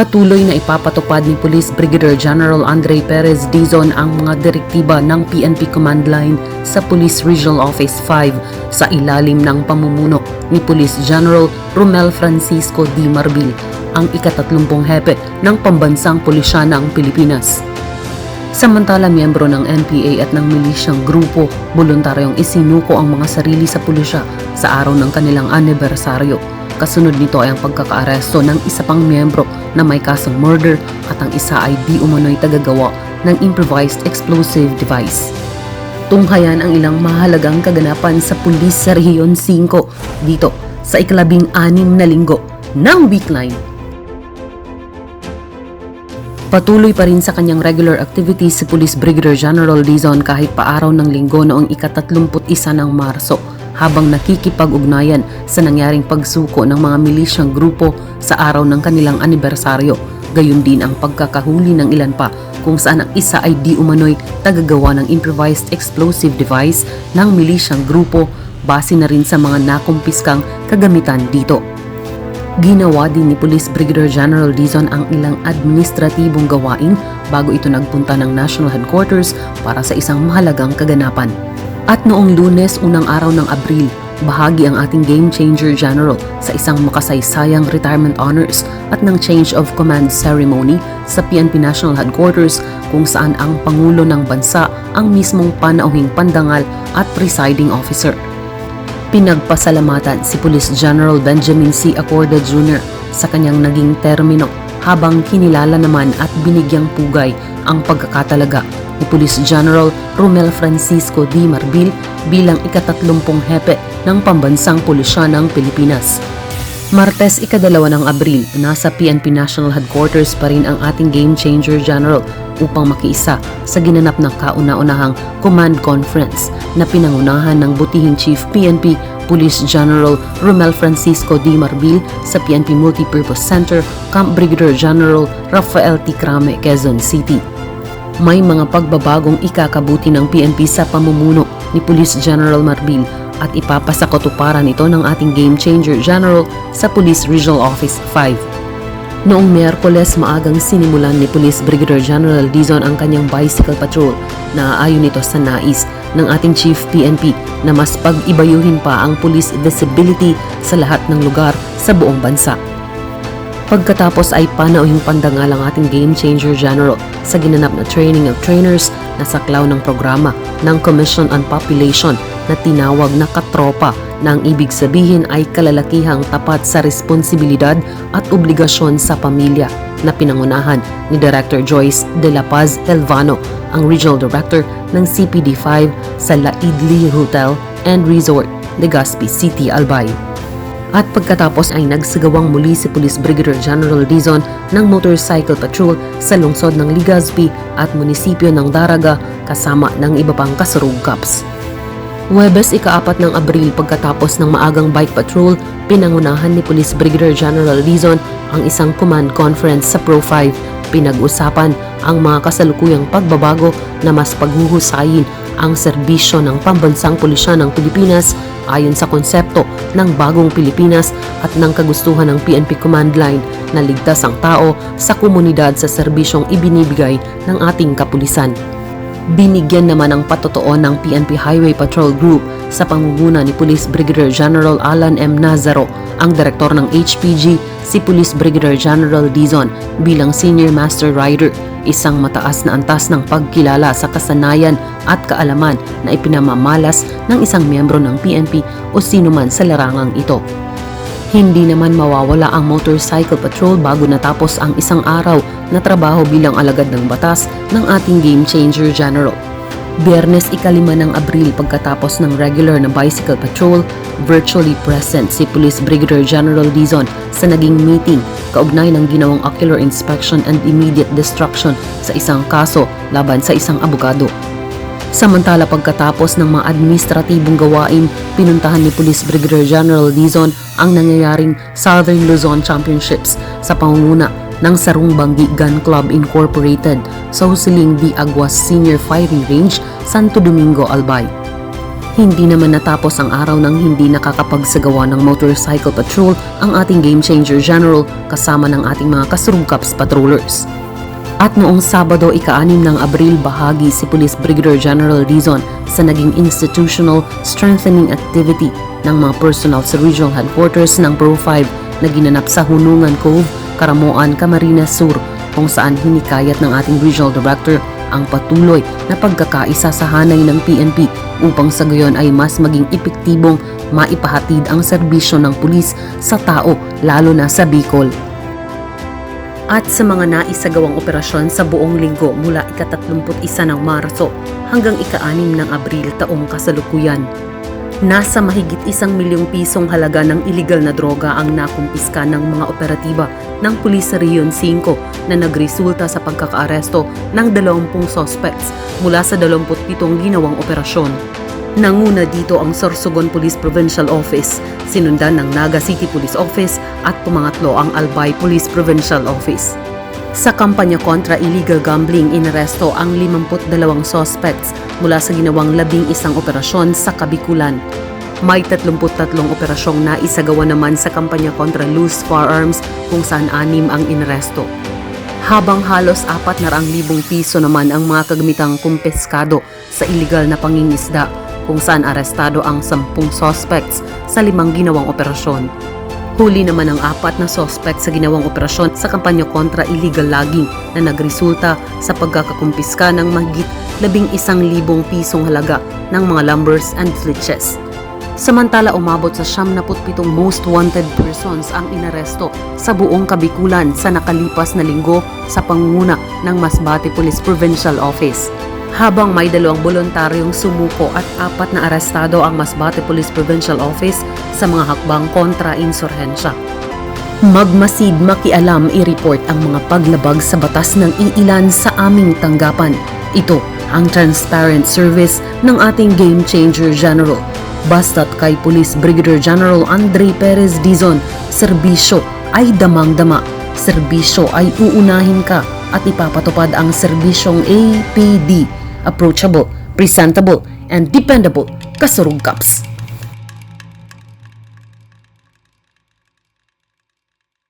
Patuloy na ipapatupad ni Police Brigadier General Andre Perez Dizon ang mga direktiba ng PNP Command Line sa Police Regional Office 5 sa ilalim ng pamumuno ni Police General Romel Francisco D. Marbil, ang ika-30 hepe ng Pambansang Pulisya ng Pilipinas. Samantala, miyembro ng NPA at ng milisyang grupo, voluntaryong isinuko ang mga sarili sa pulisya sa araw ng kanilang anibersaryo. Kasunod nito ay ang pagkakaaresto ng isa pang miyembro na may kasong murder at ang isa ay di umano'y tagagawa ng improvised explosive device. Tunghayan ang ilang mahalagang kaganapan sa pulis sa Rehiyon 5 dito sa ika-16 na linggo ng Weekline. Patuloy pa rin sa kanyang regular activities si Police Brigadier General Dizon kahit paaraw ng linggo noong ika-31 ng Marso, habang nakikipag-ugnayan sa nangyaring pagsuko ng mga milisyang grupo sa araw ng kanilang anibersaryo. Gayon din ang pagkakahuli ng ilan pa kung saan ang isa ay di umano'y tagagawa ng improvised explosive device ng milisyang grupo base na rin sa mga nakumpiskang kagamitan dito. Ginawa din ni Police Brigadier General Dizon ang ilang administratibong gawain bago ito nagpunta ng National Headquarters para sa isang mahalagang kaganapan. At noong Lunes, unang araw ng Abril, bahagi ang ating Game Changer General sa isang makasaysayang retirement honors at ng change of command ceremony sa PNP National Headquarters kung saan ang Pangulo ng Bansa ang mismong panauhing pandangal at presiding officer. Pinagpasalamatan si Police General Benjamin C. Acorda Jr. sa kanyang naging termino habang kinilala naman at binigyang pugay ang pagkakatalaga ni Police General Romel Francisco D. Marbil bilang ika-30 hepe ng Pambansang Pulisya ng Pilipinas. Martes, ika-2 ng Abril, nasa PNP National Headquarters pa rin ang ating Game Changer General upang makiisa sa ginanap ng kauna-unahang Command Conference na pinangunahan ng butihing Chief PNP Police General Romel Francisco D. Marbil sa PNP Multipurpose Center, Camp Brigadier General Rafael T. Crame, Quezon City. May mga pagbabagong ikakabuti ng PNP sa pamumuno ni Police General Marbil at ipapasakatuparan ito ng ating Game Changer General sa Police Regional Office 5. Noong Miyerkules, maagang sinimulan ni Police Brigadier General Dizon ang kanyang bicycle patrol na aayon ito sa nais ng ating Chief PNP na mas pag-ibayuhin pa ang police visibility sa lahat ng lugar sa buong bansa. Pagkatapos ay panauhing pandangal ang ating Game Changer General sa ginanap na training of trainers na saklaw ng programa ng Commission on Population na tinawag na Katropa na ang ibig sabihin ay kalalakihang tapat sa responsibilidad at obligasyon sa pamilya na pinangunahan ni Director Joyce De La Paz Elvano, ang Regional Director ng CPD-5 sa La Idli Hotel and Resort, Legazpi City, Albay. At pagkatapos ay nagsagawang muli si Police Brigadier General Dizon ng motorcycle patrol sa lungsod ng Legazpi at munisipyo ng Daraga kasama ng iba pang kasurugkaps. Huwebes, ika-4 ng Abril, pagkatapos ng maagang bike patrol, pinangunahan ni Police Brigadier General Dizon ang isang command conference sa Pro 5. Pinag-usapan ang mga kasalukuyang pagbabago na mas paghuhusayin ang serbisyo ng Pambansang Pulisya ng Pilipinas ayon sa konsepto ng bagong Pilipinas at ng kagustuhan ng PNP Command Line na ligtas ang tao sa komunidad sa serbisyong ibinibigay ng ating kapulisan. Binigyan naman ng patotoo ng PNP Highway Patrol Group sa pangunguna ni Police Brigadier General Alan M. Nazaro, ang direktor ng HPG, si Police Brigadier General Dizon bilang Senior Master Rider, isang mataas na antas ng pagkilala sa kasanayan at kaalaman na ipinamamalas ng isang miyembro ng PNP o sinuman sa larangang ito. Hindi naman mawawala ang motorcycle patrol bago natapos ang isang araw na trabaho bilang alagad ng batas ng ating Game Changer General. Biyernes, ika-5 ng Abril, pagkatapos ng regular na bicycle patrol, virtually present si Police Brigadier General Dizon sa naging meeting kaugnay ng ginawang ocular inspection and immediate destruction sa isang kaso laban sa isang abogado. Samantala, pagkatapos ng mga administratibong gawain, pinuntahan ni Police Brigadier General Dizon ang nangyayaring Southern Luzon Championships sa pangunguna ng Sarung Banggi Gun Club Incorporated sa Husiling di Aguas Senior Firing Range, Santo Domingo, Albay. Hindi naman natapos ang araw nang hindi nakakapagsagawa ng motorcycle patrol ang ating Game Changer General kasama ng ating mga kasurugkaps patrollers. At noong Sabado, ika-6 ng Abril, bahagi si Police Brigadier General Dizon sa naging institutional strengthening activity ng mga personnel sa Regional Headquarters ng Pro 5 na ginanap sa Hunungan Cove, Karamoan, Camarines Sur, kung saan hinikayat ng ating Regional Director ang patuloy na pagkakaisa sa hanay ng PNP upang sa gayon ay mas maging epektibong maipahatid ang serbisyo ng pulis sa tao, lalo na sa Bicol. At sa mga naisagawang operasyon sa buong linggo mula ika-31 ng Marso hanggang ika-6 ng Abril taong kasalukuyan, nasa mahigit 1 milyong pisong halaga ng iligal na droga ang nakumpiska ng mga operatiba ng Pulis sa Region 5 na nagresulta sa pagkakaaresto ng 20 suspects mula sa 27 ginawang operasyon. Nanguna dito ang Sorsogon Police Provincial Office, sinundan ng Naga City Police Office at pumangatlo ang Albay Police Provincial Office. Sa kampanya kontra illegal gambling, inaresto ang 52 suspects mula sa ginawang 11 operasyon sa Kabikulan. May 33 operasyong naisagawa naman sa kampanya kontra loose firearms kung saan 6 ang inaresto. Habang halos 400,000 piso naman ang mga kagamitang kumpeskado sa illegal na pangingisda kung saan arestado ang 10 suspects sa 5 ginawang operasyon. Huli naman ang 4 na suspect sa ginawang operasyon sa kampanya kontra illegal logging na nagresulta sa pagkakakumpiska ng mahigit 11,000 pisong halaga ng mga lumbers and flitches. Samantala, umabot sa 77 most wanted persons ang inaresto sa buong Kabikulan sa nakalipas na linggo sa pangunguna ng Masbate Police Provincial Office. Habang may 2 voluntaryong sumuko at 4 na arestado ang Masbate Police Provincial Office sa mga hakbang kontra insurhensya. Magmasid, makialam, i-report ang mga paglabag sa batas ng iilan sa aming tanggapan. Ito ang transparent service ng ating Game Changer General. Basta't kay Police Brigadier General Andre Perez Dizon, serbisyo ay damang-dama. Serbisyo ay uunahin ka at ipapatupad ang serbisyong APD. Approachable, presentable, and dependable kasurugkaps.